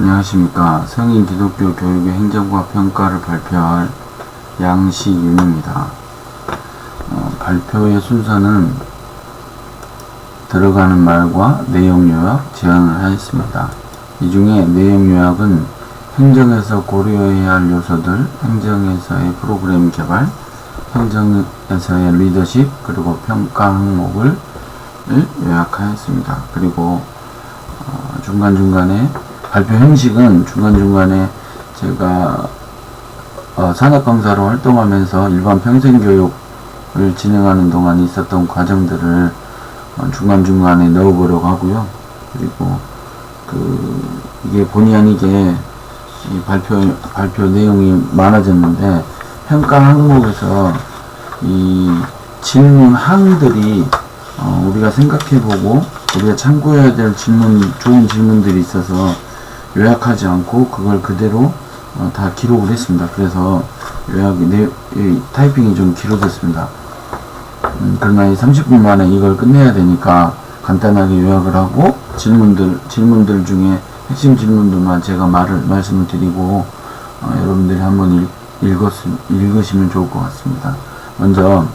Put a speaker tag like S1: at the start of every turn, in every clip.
S1: 안녕하십니까. 성인 기독교 교육의 행정과 평가를 발표할 양시윤입니다. 발표의 순서는 들어가는 말과 내용 요약 제안을 하였습니다. 이 중에 내용 요약은 행정에서 고려해야 할 요소들, 행정에서의 프로그램 개발, 행정에서의 리더십, 그리고 평가 항목을 요약하였습니다. 그리고 중간중간에 발표 형식은 중간중간에 제가 산업강사로 활동하면서 일반 평생교육을 진행하는 동안 있었던 과정들을 중간중간에 넣어보려고 하고요. 그리고 이게 본의 아니게 이 발표 내용이 많아졌는데, 평가 항목에서 이 질문 항들이 우리가 생각해보고 우리가 참고해야 될 좋은 질문들이 있어서 요약하지 않고 그걸 그대로 다 기록을 했습니다. 그래서 타이핑이 좀 길어졌습니다. 그러나 이 30분 만에 이걸 끝내야 되니까 간단하게 요약을 하고 질문들 중에 핵심 질문들만 제가 말씀을 드리고 여러분들이 한번 읽으시면 좋을 것 같습니다. 먼저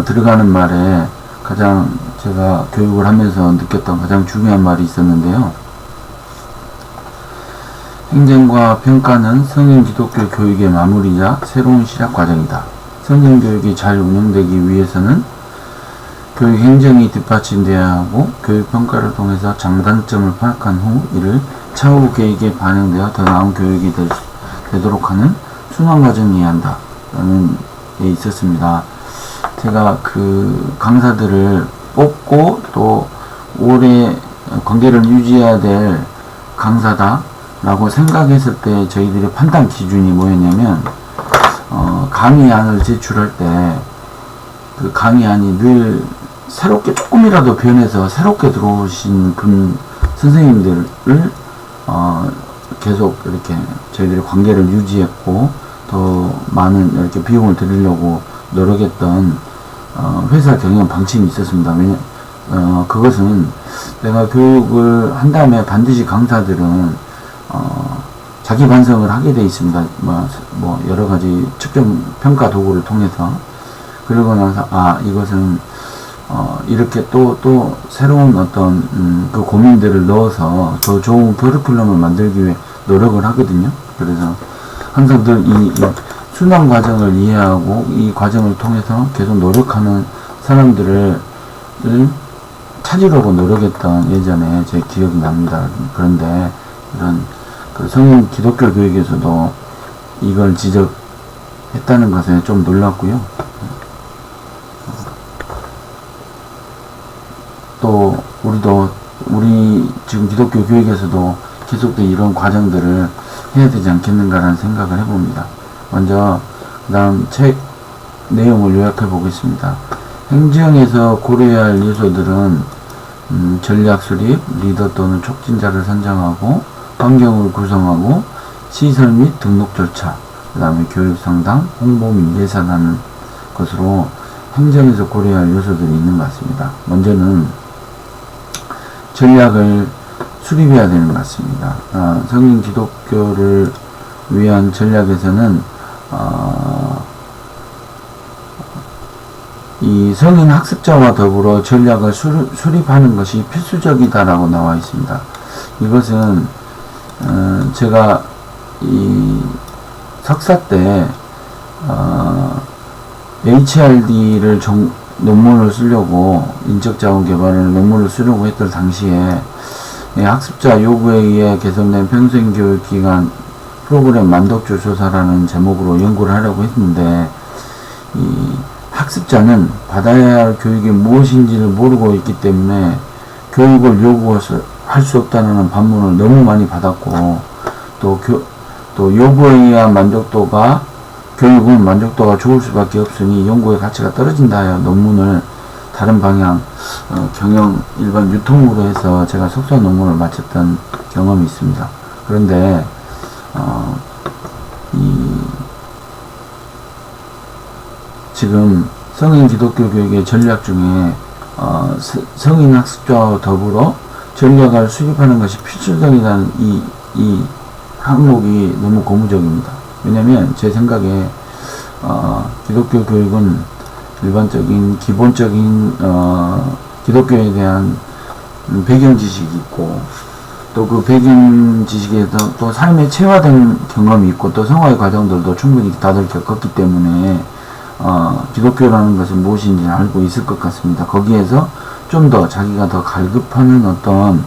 S1: 들어가는 말에 가장 제가 교육을 하면서 느꼈던 가장 중요한 말이 있었는데요. 행정과 평가는 성인 기독교 교육의 마무리자 새로운 시작 과정이다. 성인 교육이 잘 운영되기 위해서는 교육 행정이 뒷받침되어야 하고, 교육 평가를 통해서 장단점을 파악한 후 이를 차후 계획에 반영되어 더 나은 교육이 되도록 하는 순환 과정이어야 한다 라는 게 있었습니다. 제가 강사들을 뽑고 또 오래 관계를 유지해야 될 강사다 라고 생각했을 때 저희들의 판단 기준이 뭐였냐면, 강의안을 제출할 때 그 강의안이 늘 새롭게 조금이라도 변해서 새롭게 들어오신 선생님들을 계속 이렇게 저희들이 관계를 유지했고 더 많은 이렇게 비용을 드리려고 노력했던 회사 경영 방침이 있었습니다. 그것은 내가 교육을 한 다음에 반드시 강사들은 자기 반성을 하게 되어 있습니다. 여러 가지 측정 평가 도구를 통해서. 그러고 나서 이것은 이렇게 또 새로운 어떤 그 고민들을 넣어서 더 좋은 커리큘럼을 만들기 위해 노력을 하거든요. 그래서 항상 늘 이 순환 과정을 이해하고 이 과정을 통해서 계속 노력하는 사람들을 찾으려고 노력했던 예전에 제 기억이 납니다. 그런데 이런 성인 기독교 교육에서도 이걸 지적했다는 것에 좀 놀랐고요. 또 우리 지금 기독교 교육에서도 계속된 이런 과정들을 해야 되지 않겠는가라는 생각을 해봅니다. 먼저 그다음 책 내용을 요약해 보겠습니다. 행정에서 고려해야 할 요소들은 전략 수립, 리더 또는 촉진자를 선정하고 환경을 구성하고 시설 및 등록 절차, 그 다음에 교육 상담, 홍보 및 예산하는 것으로 행정에서 고려해야 할 요소들이 있는 것 같습니다. 먼저는 전략을 수립해야 되는 것 같습니다. 성인 기독교를 위한 전략에서는 이 성인 학습자와 더불어 전략을 수립하는 것이 필수적이다라고 나와 있습니다. 이것은 제가 이 석사 때 HRD를 논문을 쓰려고, 인적자원 개발을 논문을 쓰려고 했던 당시에 학습자 요구에 의해 개선된 평생교육기관 프로그램 만족도 조사라는 제목으로 연구를 하려고 했는데, 이 학습자는 받아야 할 교육이 무엇인지를 모르고 있기 때문에 교육을 요구할 수 없다는 반문을 너무 많이 받았고, 또 요구에 의한 교육은 만족도가 좋을 수밖에 없으니 연구의 가치가 떨어진다 하여 논문을 다른 방향, 일반 유통으로 해서 제가 석사 논문을 마쳤던 경험이 있습니다. 그런데 지금 성인 기독교 교육의 전략 중에 성인 학습자와 더불어 전략을 수립하는 것이 필수적이라는 이 이 항목이 너무 고무적입니다. 왜냐면 제 생각에 기독교 교육은 일반적인 기본적인 기독교에 대한 배경 지식이 있고, 또 그 배경 지식에서 또 삶에 체화된 경험이 있고, 또 생활의 과정들도 충분히 다들 겪었기 때문에 기독교라는 것은 무엇인지 알고 있을 것 같습니다. 거기에서 좀 더 자기가 더 갈급하는 어떤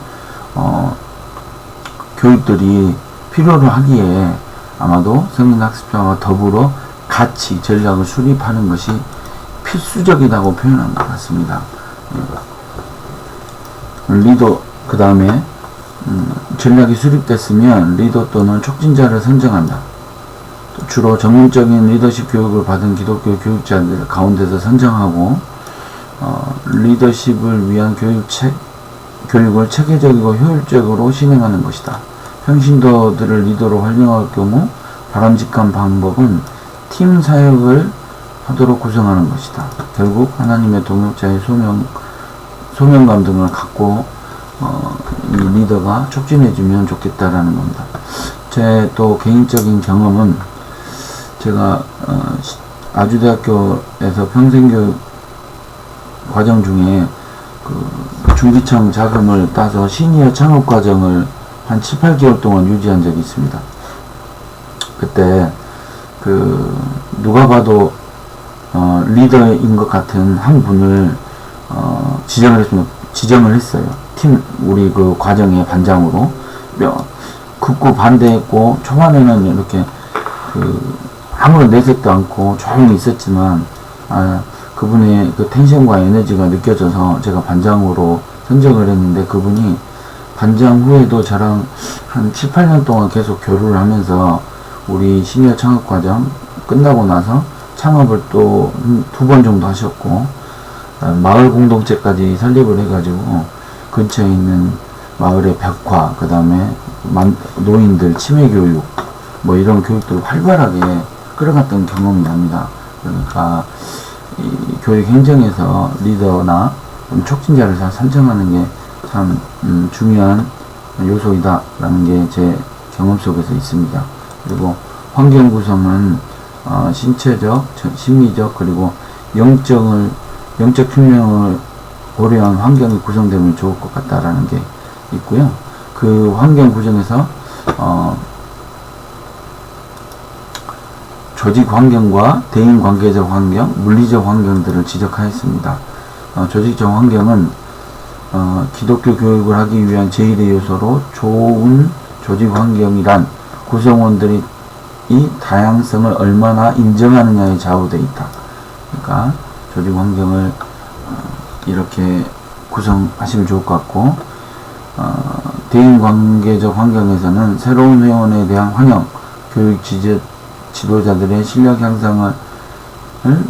S1: 교육들이 필요로 하기에 아마도 성인학습자와 더불어 같이 전략을 수립하는 것이 필수적이라고 표현한 것 같습니다. 리더, 그 다음에 전략이 수립됐으면 리더 또는 촉진자를 선정한다. 주로 전문적인 리더십 교육을 받은 기독교 교육자들 가운데서 선정하고 리더십을 위한 교육을 체계적이고 효율적으로 진행하는 것이다. 평신도들을 리더로 활용할 경우 바람직한 방법은 팀 사역을 하도록 구성하는 것이다. 결국 하나님의 동역자의 소명감 등을 갖고 이 리더가 촉진해주면 좋겠다라는 겁니다. 제 또 개인적인 경험은 제가 아주대학교에서 평생교육 과정 중에 그 중기청 자금을 따서 시니어 창업 과정을 한 7, 8개월 동안 유지한 적이 있습니다. 그때 누가 봐도 리더인 것 같은 한 분을 지정을 했어요. 우리 그 과정의 반장으로. 극구 반대했고, 초반에는 이렇게 아무런 내색도 않고 조용히 있었지만, 그분의 그 텐션과 에너지가 느껴져서 제가 반장으로 선정을 했는데, 그분이 반장 후에도 저랑 한 7, 8년 동안 계속 교류를 하면서 우리 시니어 창업 과정 끝나고 나서 창업을 또 2번 정도 하셨고, 마을 공동체까지 설립을 해가지고 근처에 있는 마을의 벽화, 그 다음에 노인들 치매 교육, 뭐 이런 교육들을 활발하게 끌어갔던 경험이 납니다. 그러니까 이 교육 행정에서 리더나 촉진자를 잘 선정하는 게 참 중요한 요소이다라는 게 제 경험 속에서 있습니다. 그리고 환경 구성은 신체적, 심리적, 그리고 영적 균형을 고려한 환경이 구성되면 좋을 것 같다라는 게 있고요. 그 환경 구성에서 조직 환경과 대인 관계적 환경, 물리적 환경들을 지적하였습니다. 조직적 환경은 기독교 교육을 하기 위한 제1의 요소로 좋은 조직 환경이란 구성원들이 이 다양성을 얼마나 인정하느냐에 좌우되어 있다. 그러니까 조직 환경을 이렇게 구성하시면 좋을 것 같고, 대인관계적 환경에서는 새로운 회원에 대한 환영, 교육 지도자들의 실력 향상을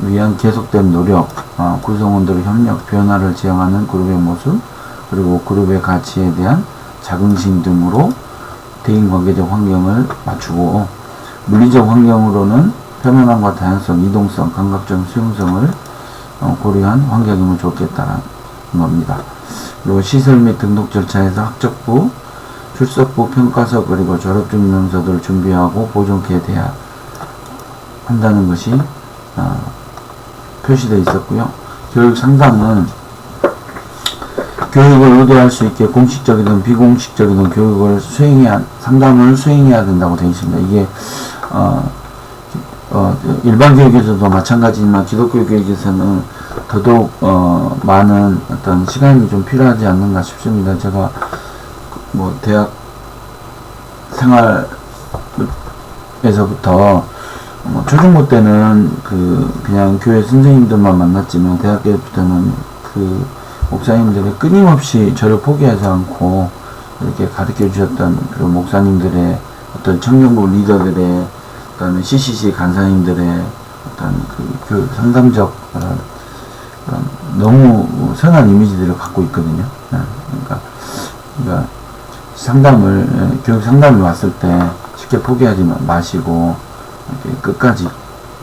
S1: 위한 계속된 노력, 구성원들의 협력, 변화를 지향하는 그룹의 모습, 그리고 그룹의 가치에 대한 자긍심 등으로 대인관계적 환경을 맞추고, 물리적 환경으로는 편안함과 다양성, 이동성, 감각적 수용성을 고려한 환경이면 좋겠다는 겁니다. 그리고 시설 및 등록 절차에서 학적부, 출석부, 평가서, 그리고 졸업증명서들을 준비하고 보존케 돼야 한다는 것이 표시되어 있었고요. 교육 상담은 교육을 의도할 수 있게 공식적이든 비공식적이든 상담을 수행해야 된다고 되어 있습니다. 이게 일반 교육에서도 마찬가지지만 기독교 교육에서는 더더욱 많은 어떤 시간이 좀 필요하지 않는가 싶습니다. 제가 뭐 대학 생활에서부터 초중고 때는 그냥 교회 선생님들만 만났지만 대학교 때부터는 그 목사님들이 끊임없이 저를 포기하지 않고 이렇게 가르쳐 주셨던 그런 목사님들의 어떤 청년부 리더들의 그다음에 CCC 간사님들의 어떤 그 상담적 너무 선한 이미지들을 갖고 있거든요. 그러니까 교육 상담이 왔을 때 쉽게 포기하지 마시고 이렇게 끝까지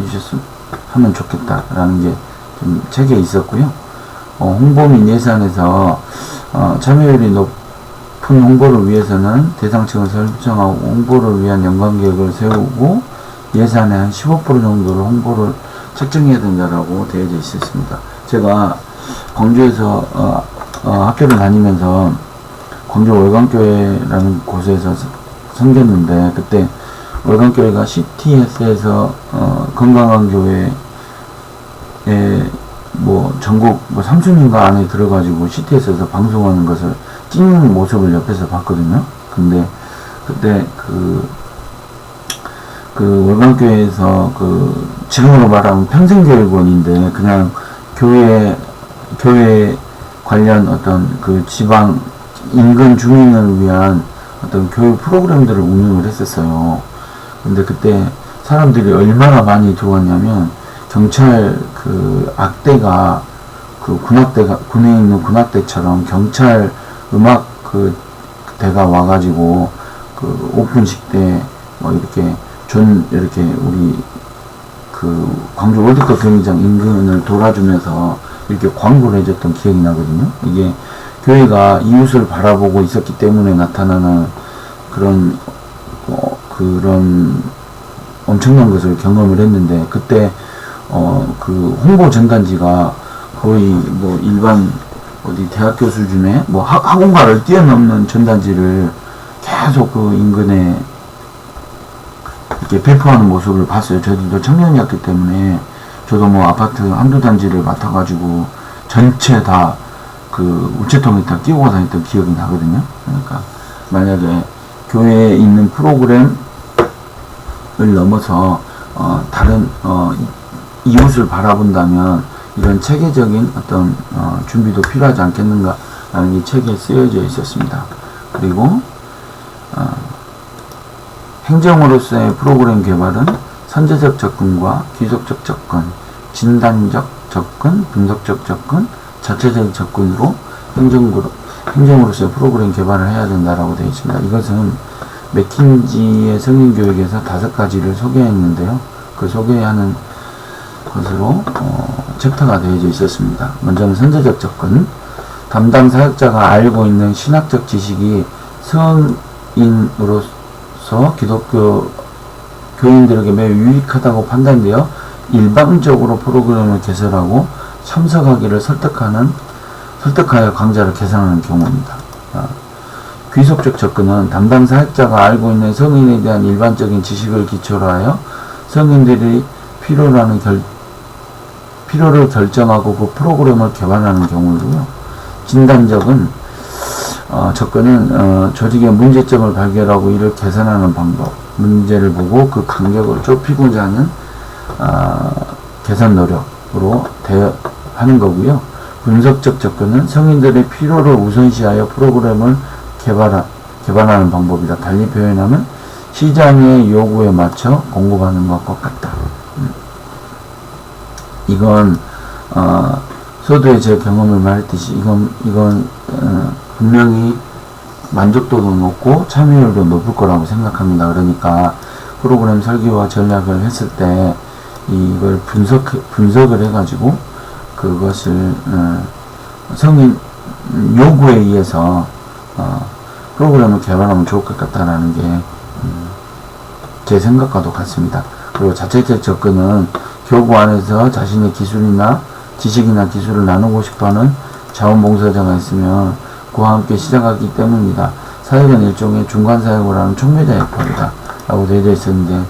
S1: 해주셨으면 하면 좋겠다라는 게 좀 책에 있었고요. 홍보 및 예산에서 참여율이 높은 홍보를 위해서는 대상층을 설정하고 홍보를 위한 연관계획을 세우고 예산의 한 15% 정도를 홍보를 책정해야 된다라고 되어져 있었습니다. 제가 광주에서 학교를 다니면서 광주 월광교회라는 곳에서 섬겼는데, 그때 월광교회가 CTS에서 건강한 교회에 뭐 전국 뭐 3순위인가 안에 들어가지고 CTS에서 방송하는 것을 찍는 모습을 옆에서 봤거든요. 근데 그때 그 월광교회에서 지금으로 말하면 평생교육원인데, 그냥 교회 관련 어떤 그 지방 인근 주민을 위한 어떤 교육 프로그램들을 운영을 했었어요. 근데 그때 사람들이 얼마나 많이 들어왔냐면, 경찰 악대가 군에 있는 군악대처럼 경찰 음악 대가 와가지고 오픈식 때 뭐 이렇게 우리 광주 월드컵 경기장 인근을 돌아주면서 이렇게 광고를 해줬던 기억이 나거든요. 이게 교회가 이웃을 바라보고 있었기 때문에 나타나는 그런 엄청난 것을 경험을 했는데, 그때 홍보 전단지가 거의 뭐 일반 어디 대학교 수준의 뭐 학원가를 뛰어넘는 전단지를 계속 인근에 이렇게 배포하는 모습을 봤어요. 저도 청년이었기 때문에 저도 뭐 아파트 한두 단지를 맡아가지고 전체 다 우체통에 다 끼고 다녔던 기억이 나거든요. 그러니까 만약에 교회에 있는 프로그램을 넘어서 다른 이웃을 바라본다면 이런 체계적인 어떤 준비도 필요하지 않겠는가라는 게 책에 쓰여져 있었습니다. 그리고 행정으로서의 프로그램 개발은 선제적 접근과 귀속적 접근, 진단적 접근, 분석적 접근, 자체적 접근으로 행정으로서의 프로그램 개발을 해야 된다라고 되어 있습니다. 이것은 맥킨지의 성인교육에서 5가지를 소개했는데요. 그 소개하는 것으로 챕터가 되어져 있었습니다. 먼저는 선제적 접근. 담당 사역자가 알고 있는 신학적 지식이 성인으로서 기독교 교인들에게 매우 유익하다고 판단되어 일방적으로 프로그램을 개설하고 참석하기를 설득하여 강좌를 개설하는 경우입니다. 귀속적 접근은 담당 사역자가 알고 있는 성인에 대한 일반적인 지식을 기초로 하여 성인들이 필요를 결정하고 그 프로그램을 개발하는 경우이고요. 진단적은 접근은 조직의 문제점을 발견하고 이를 개선하는 방법, 문제를 보고 그 간격을 좁히고자 하는 개선 노력으로 하는 거고요. 분석적 접근은 성인들의 필요를 우선시하여 프로그램을 개발하는 방법이다. 달리 표현하면 시장의 요구에 맞춰 공급하는 것과 같다. 이건 서두에 제 경험을 말했듯이 이건 분명히 만족도도 높고 참여율도 높을 거라고 생각합니다. 그러니까 프로그램 설계와 전략을 했을 때 이걸 분석을 해가지고 그것을 성인 요구에 의해서 프로그램을 개발하면 좋을 것 같다라는 게 제 생각과도 같습니다. 그리고 자체적 접근은 교구 안에서 자신의 지식이나 기술을 나누고 싶어하는 자원봉사자가 있으면 그와 함께 시작하기 때문이다. 사역은 일종의 중간사역을 하는 촉매자 역할이다 라고 되어져 있었는데,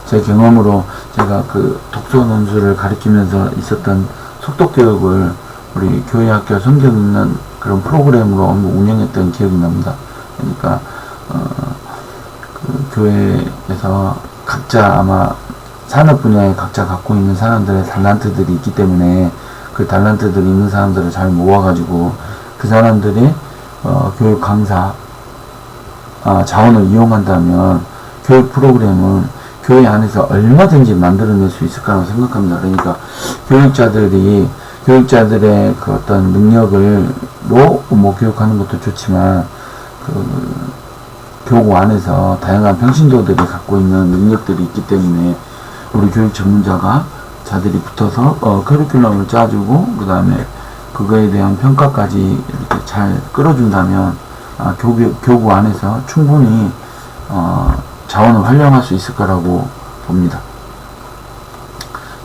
S1: 제 경험으로 제가 독서 논술을 가리키면서 있었던 속독교육을 우리 교회 학교 성경 있는 그런 프로그램으로 운영했던 기억이 납니다. 그러니까 교회에서 각자 아마 산업 분야에 각자 갖고 있는 사람들의 달란트들이 있기 때문에 그 달란트들이 있는 사람들을 잘 모아가지고 그 사람들이 교육 강사 자원을 이용한다면 교육 프로그램은 교회 안에서 얼마든지 만들어낼 수 있을 거라고 생각합니다. 그러니까 교육자들의 그 어떤 능력을 교육하는 것도 좋지만 교구 안에서 다양한 평신도들이 갖고 있는 능력들이 있기 때문에 우리 교육 전문자가 자들이 붙어서 커리큘럼을 짜주고 그 다음에 그거에 대한 평가까지 이렇게 잘 끌어준다면 교구 안에서 충분히 자원을 활용할 수 있을 거라고 봅니다.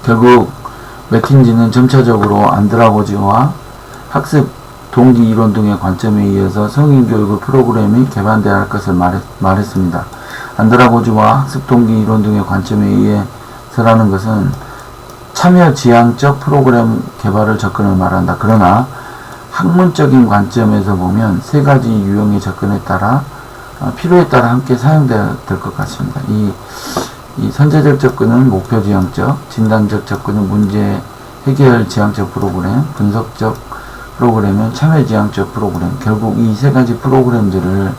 S1: 결국 맥킨지는 점차적으로 안드라고지와 학습, 동기 이론 등의 관점에 의해서 성인교육의 프로그램이 개발되어야 할 것을 말했습니다. 안드라고지와 학습, 동기 이론 등의 관점에 의해서라는 것은 참여 지향적 프로그램 개발을 접근을 말한다. 그러나 학문적인 관점에서 보면 세 가지 유형의 접근에 따라 필요에 따라 함께 사용되어야 될 것 같습니다. 이 선제적 접근은 목표 지향적, 진단적 접근은 문제 해결 지향적 프로그램, 분석적 프로그램은 참여 지향적 프로그램. 결국 이 세 가지 프로그램들을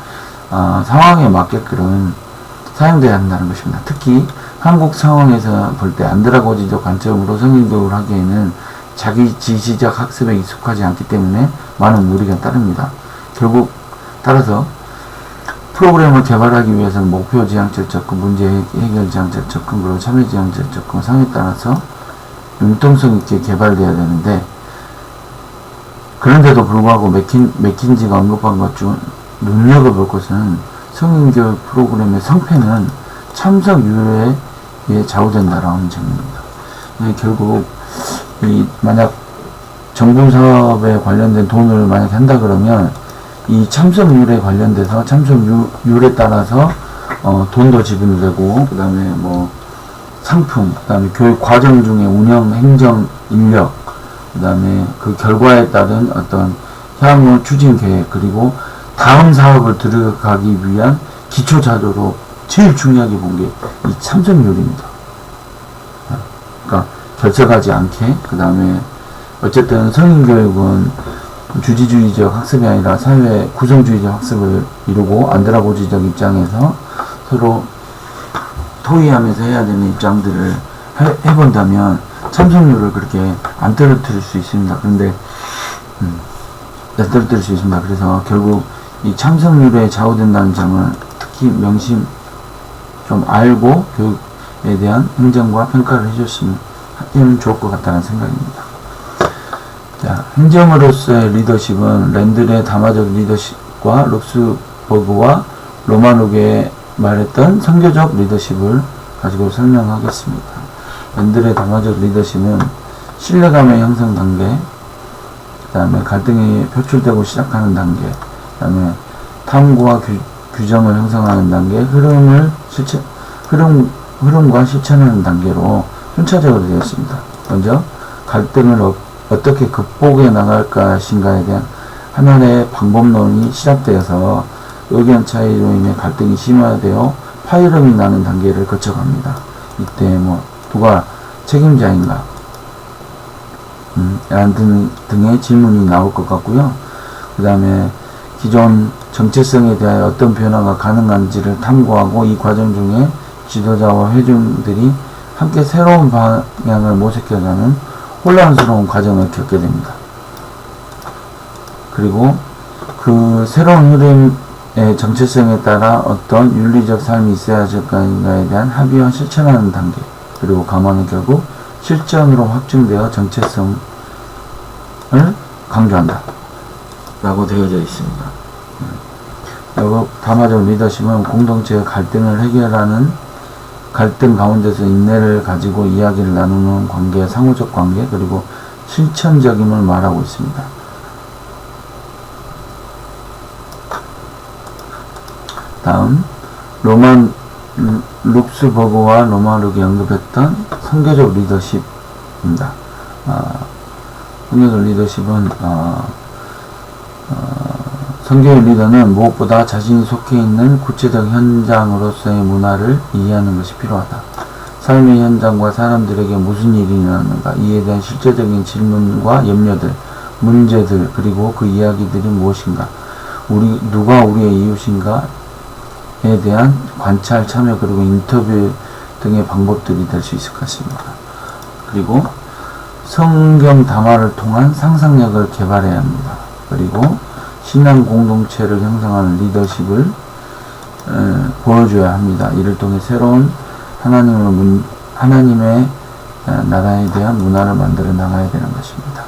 S1: 상황에 맞게끔 사용되어야 한다는 것입니다. 특히 한국 상황에서 볼 때 안드라고지적 관점으로 성인교육을 하기에는 자기 지시적 학습에 익숙하지 않기 때문에 많은 무리가 따릅니다. 결국 따라서 프로그램을 개발하기 위해서는 목표 지향적 접근, 문제 해결 지향적 접근, 그리고 참여 지향적 접근 상에 따라서 융통성 있게 개발되어야 되는데, 그런데도 불구하고 맥킨지가 언급한 것 중 눈여겨볼 것은 성인교육 프로그램의 성패는 참석률에 좌우된다라는 점입니다. 결국 만약 정부 사업에 관련된 돈을 만약 한다 그러면 이 참석률에 관련돼서 참석률에 따라서 돈도 지불되고, 그 다음에 뭐 상품, 그 다음에 교육 과정 중에 운영, 행정, 인력, 그 다음에 그 결과에 따른 어떤 향후 추진 계획, 그리고 다음 사업을 들어가기 위한 기초 자료로 제일 중요하게 본 게 이 참석률입니다. 그러니까 결석하지 않게, 그 다음에 어쨌든 성인교육은 주지주의적 학습이 아니라 사회 구성주의적 학습을 이루고 안드라고지적 입장에서 서로 토의하면서 해야 되는 입장들을 해본다면 참석률을 그렇게 안 떨어뜨릴 수 있습니다. 그런데 안 떨어뜨릴 수 있습니다. 그래서 결국 이 참석률에 좌우된다는 점을 특히 명심 좀 알고 교육에 대한 행정과 평가를 해줬으면 좋을 것 같다는 생각입니다. 자, 행정으로서의 리더십은 랜들의 담화적 리더십과 룩스버그와 로마누게 말했던 선교적 리더십을 가지고 설명하겠습니다. 랜들의 담화적 리더십은 신뢰감의 형성 단계, 그 다음에 갈등이 표출되고 시작하는 단계, 그 다음에 탐구와 규정을 형성하는 단계, 흐름과 실천하는 단계로 순차적으로 되어 있습니다. 먼저 갈등을 어떻게 극복해 나갈 것인가에 대한 하나의 방법론이 시작되어서 의견 차이로 인해 갈등이 심화되어 파열음이 나는 단계를 거쳐갑니다. 이때 누가 책임자인가 라는 등의 질문이 나올 것 같고요. 그 다음에 기존 정체성에 대하여 어떤 변화가 가능한지를 탐구하고, 이 과정 중에 지도자와 회중들이 함께 새로운 방향을 모색해가는 혼란스러운 과정을 겪게 됩니다. 그리고 그 새로운 흐름의 정체성에 따라 어떤 윤리적 삶이 있어야 할까에 대한 합의와 실천하는 단계, 그리고 감화는 결국 실전으로 확증되어 정체성을 강조한다 라고 되어져 있습니다. 결국 담화적 리더십은 공동체의 갈등을 해결하는, 갈등 가운데서 인내를 가지고 이야기를 나누는 관계, 상호적 관계, 그리고 실천적임을 말하고 있습니다. 다음, 룩스버그와 로마누게 언급했던 선교적 리더십입니다. 선교적 리더십은 선교의 리더는 무엇보다 자신이 속해 있는 구체적 현장으로서의 문화를 이해하는 것이 필요하다. 삶의 현장과 사람들에게 무슨 일이 일어나는가, 이에 대한 실제적인 질문과 염려들, 문제들, 그리고 그 이야기들이 무엇인가, 누가 우리의 이웃인가에 대한 관찰, 참여, 그리고 인터뷰 등의 방법들이 될 수 있을 것 같습니다. 그리고 성경 담화를 통한 상상력을 개발해야 합니다. 그리고 신앙 공동체를 형성하는 리더십을 보여줘야 합니다. 이를 통해 새로운 하나님의 나라에 대한 문화를 만들어 나가야 되는 것입니다.